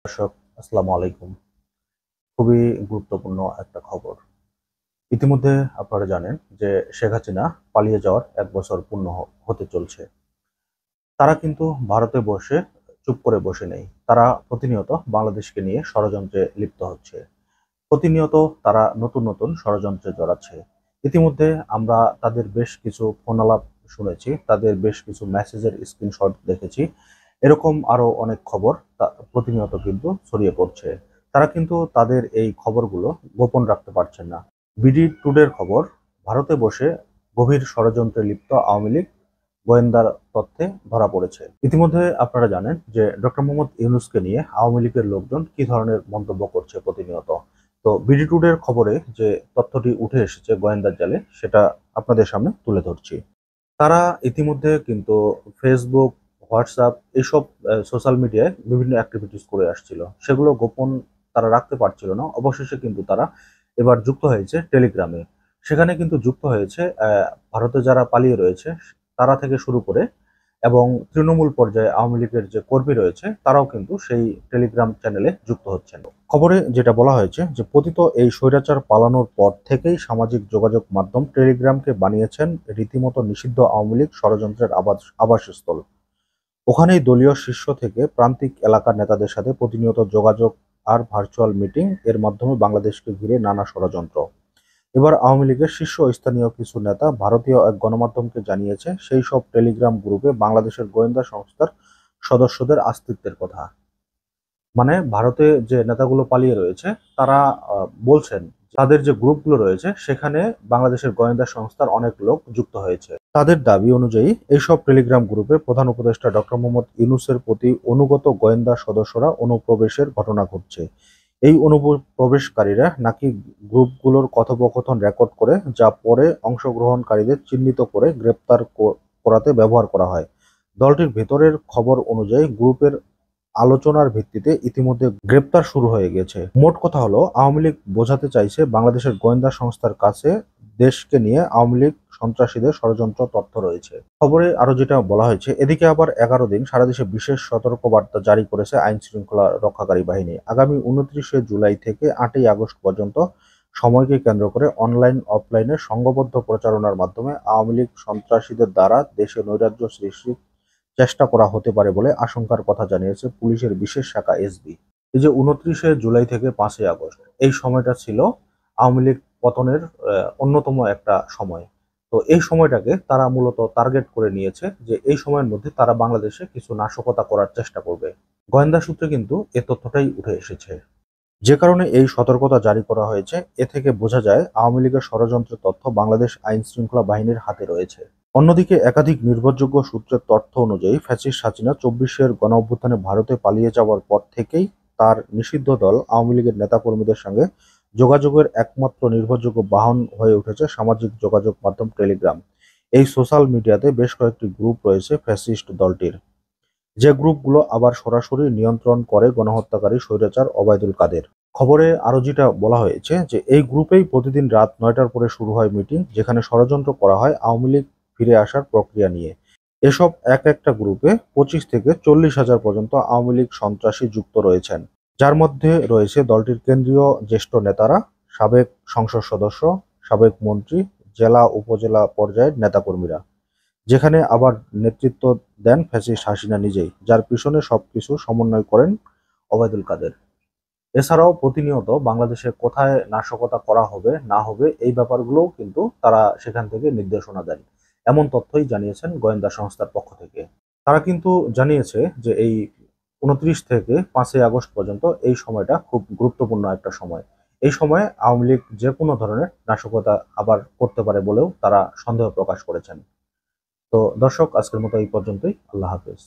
দর্শক, আসসালামু আলাইকুম। খুবই গুরুত্বপূর্ণ একটা খবর। ইতিমধ্যে আপনারা জানেন যে শেখ হাসিনা পালিয়ে যাওয়ার ১ বছর পূর্ণ হতে চলছে। তারা কিন্তু ভারতে বসে চুপ করে বসে নেই। তারা প্রতিনিয়ত বাংলাদেশকে নিয়ে ষড়যন্ত্রে লিপ্ত হচ্ছে। প্রতিনিয়ত তারা নতুন ষড়যন্ত্রে জড়াচ্ছে। ইতিমধ্যে আমরা তাদের বেশ কিছু ফোনালাপ শুনেছি, তাদের বেশ কিছু মেসেজের স্ক্রিনশট দেখেছি। এরকম আরো অনেক খবর প্রতিনিয়ত কিন্তু ছড়িয়ে পড়ছে। তারা কিন্তু তাদের এই খবরগুলো গোপন রাখতে পারছেন না। বিডি টুডের খবর, ভারতে বসে গভীর ষড়যন্ত্রে লিপ্ত আওয়ামী লীগ গোয়েন্দার তথ্যে ধরা পড়েছে। ইতিমধ্যে আপনারা জানেন যে ডক্টর মোহাম্মদ ইউনূসকে নিয়ে আওয়ামী লীগের লোকজন কি ধরনের মন্তব্য করছে প্রতিনিয়ত। তো বিডি টুডের খবরে যে তথ্যটি উঠে এসেছে গোয়েন্দার জালে, সেটা আপনাদের সামনে তুলে ধরছি। তারা ইতিমধ্যে কিন্তু ফেসবুক, হোয়াটসঅ্যাপ এইসব সোশ্যাল মিডিয়ায় বিভিন্ন অ্যাক্টিভিটিস করে আসছিল। সেগুলো গোপন তারা রাখতে পারছিল না। অবশেষে কিন্তু তারা এবার যুক্ত হয়েছে টেলিগ্রামে। সেখানে কিন্তু যুক্ত হয়েছে ভারতে যারা পালিয়ে রয়েছে তারা থেকে শুরু করে, এবং তৃণমূল পর্যায়ে আওয়ামী লীগের যে কর্মী রয়েছে তারাও কিন্তু সেই টেলিগ্রাম চ্যানেলে যুক্ত হচ্ছেন। খবরে যেটা বলা হয়েছে যে পতিত এই স্বৈরাচার পালানোর পর থেকেই সামাজিক যোগাযোগ মাধ্যম টেলিগ্রামকে বানিয়েছেন রীতিমতো নিষিদ্ধ আওয়ামী লীগ ষড়যন্ত্রের আবাসস্থল। ওখানেই দলীয় শীর্ষ থেকে প্রান্তিক এলাকার নেতাদের সাথে প্রতিনিয়ত যোগাযোগ আর ভার্চুয়াল মিটিং এর মাধ্যমে বাংলাদেশকে ঘিরে নানা ষড়যন্ত্র। এবার আওয়ামী লীগের শীর্ষস্থানীয় কিছু নেতা ভারতীয় এক গণমাধ্যমকে জানিয়েছে সেই সব টেলিগ্রাম গ্রুপে বাংলাদেশের গোয়েন্দা সংস্থার সদস্যদের অস্তিত্বের কথা। মানে ভারতে যে নেতাগুলো পালিয়ে রয়েছে তারা বলছেন তাদের যে গ্রুপগুলো রয়েছে সেখানে বাংলাদেশের গোয়েন্দা সংস্থার অনেক লোক যুক্ত হয়েছে। তাদের দাবি অনুযায়ী এইসব টেলিগ্রাম গ্রুপে প্রধান উপদেষ্টা ডক্টর মোহাম্মদ ইউনূসের প্রতি অনুগত গোয়েন্দা সদস্যরা অনুপ্রবেশের ঘটনা ঘটছে। এই অনুপ্রবেশকারীরা নাকি গ্রুপগুলোর কথোপকথন রেকর্ড করে, যা পরে অংশগ্রহণকারীদের চিহ্নিত করে গ্রেপ্তার করাতে ব্যবহার করা হয়। দলটির ভেতরের খবর অনুযায়ী গ্রুপের আলোচনার ভিত্তিতে ইতিমধ্যে গ্রেপ্তার শুরু হয়ে গেছে। মোট কথা হলো, আওয়ামী লীগ বোঝাতে চাইছে বাংলাদেশের গোয়েন্দা সংস্থার কাছে দেশকে নিয়ে আওয়ামী লীগ সন্ত্রাসীদের ষড়যন্ত্র তথ্য রয়েছে। খবরে আরো যেটা বলা হয়েছে, এদিকে আবার ১১ দিন সারা দেশে বিশেষ সতর্কবার্তা জারি করেছে আইন শৃঙ্খলা রক্ষাকারী বাহিনী। আগামী ২৯শে জুলাই থেকে ৮ই আগস্ট পর্যন্ত সময়কে কেন্দ্র করে অনলাইন অফলাইনে সংঘবদ্ধ প্রচারণার মাধ্যমে আওয়ামী লীগ সন্ত্রাসীদের দ্বারা দেশে নৈরাজ্য সৃষ্টির চেষ্টা করা হতে পারে বলে আশঙ্কার কথা জানিয়েছে পুলিশের বিশেষ শাখা এসবি। এই যে ২৯শে জুলাই থেকে ৫ই আগস্ট, এই সময়টা ছিল আওয়ামী লীগ পতনের অন্যতম একটা সময়। তো এই সময়টাকে তারা মূলত টার্গেট করে নিয়েছে যে এই সময়ের মধ্যে তারা বাংলাদেশে কিছু নাশকতা করার চেষ্টা করবে। গোয়েন্দা সূত্রে কিন্তু এ তথ্যটাই উঠে এসেছে। যে কারণে এই সতর্কতা জারি করা হয়েছে। এ থেকে বোঝা যায় আওয়ামী লীগের ষড়যন্ত্রের তথ্য বাংলাদেশ আইন শৃঙ্খলা বাহিনীর হাতে রয়েছে। অন্যদিকে একাধিক নির্ভরযোগ্য সূত্রের তথ্য অনুযায়ী ফ্যাসিস্ট হাসিনা ২৪-এর গণঅভ্যুত্থানে ভারতে পালিয়ে যাওয়ার পর থেকেই তার নিষিদ্ধ দল আওয়ামী লীগের নেতাকর্মীদের সঙ্গে যোগাযোগের একমাত্র নির্ভরযোগ্য বাহন হয়ে উঠেছে সামাজিক যোগাযোগ মাধ্যম টেলিগ্রাম। এই সোশ্যাল মিডিয়াতে বেশ কয়েকটি গ্রুপ রয়েছে ফ্যাসিস্ট দলটির, যে গ্রুপগুলো আবার সরাসরি নিয়ন্ত্রণ করে গণহত্যাকারী স্বৈরাচার ওবায়দুল কাদের। খবরে আরো যেটা বলা হয়েছে যে এই গ্রুপেই প্রতিদিন রাত ৯টার পরে শুরু হয় মিটিং, যেখানে ষড়যন্ত্র করা হয় আওয়ামী লীগ ফিরে আসার প্রক্রিয়া নিয়ে। এসব একটা গ্রুপে ২৫ থেকে ৪০ হাজার পর্যন্ত আওয়ামী লীগ সন্ত্রাসী যুক্ত রয়েছেন, যার মধ্যে রয়েছে দলটির কেন্দ্রীয় জ্যেষ্ঠ নেতারা, সাবেক সংসদ সদস্য, সাবেক মন্ত্রী, জেলা উপজেলা পর্যায়ের নেতাকর্মীরা, যেখানে আবার নেতৃত্ব দেন ফ্যাসিস্ট হাসিনা নিজেই, যার পিছনে সবকিছু সমন্বয় করেন ওবায়দুল কাদের। এছাড়াও প্রতিনিয়ত বাংলাদেশে কোথায় নাশকতা করা হবে না হবে এই ব্যাপারগুলোও কিন্তু তারা সেখান থেকে নির্দেশনা দেন। এমন তথ্যই জানিয়েছেন গোয়েন্দা সংস্থার পক্ষ থেকে। তারা কিন্তু জানিয়েছে যে এই ২৯ থেকে ৫ই আগস্ট পর্যন্ত এই সময়টা খুব গুরুত্বপূর্ণ একটা সময়। এই সময়ে আওয়ামী লীগ যে কোনো ধরনের নাশকতা আবার করতে পারে বলেও তারা সন্দেহ প্রকাশ করেছেন। তো দর্শক, আজকের মতো এই পর্যন্তই। আল্লাহ হাফেজ।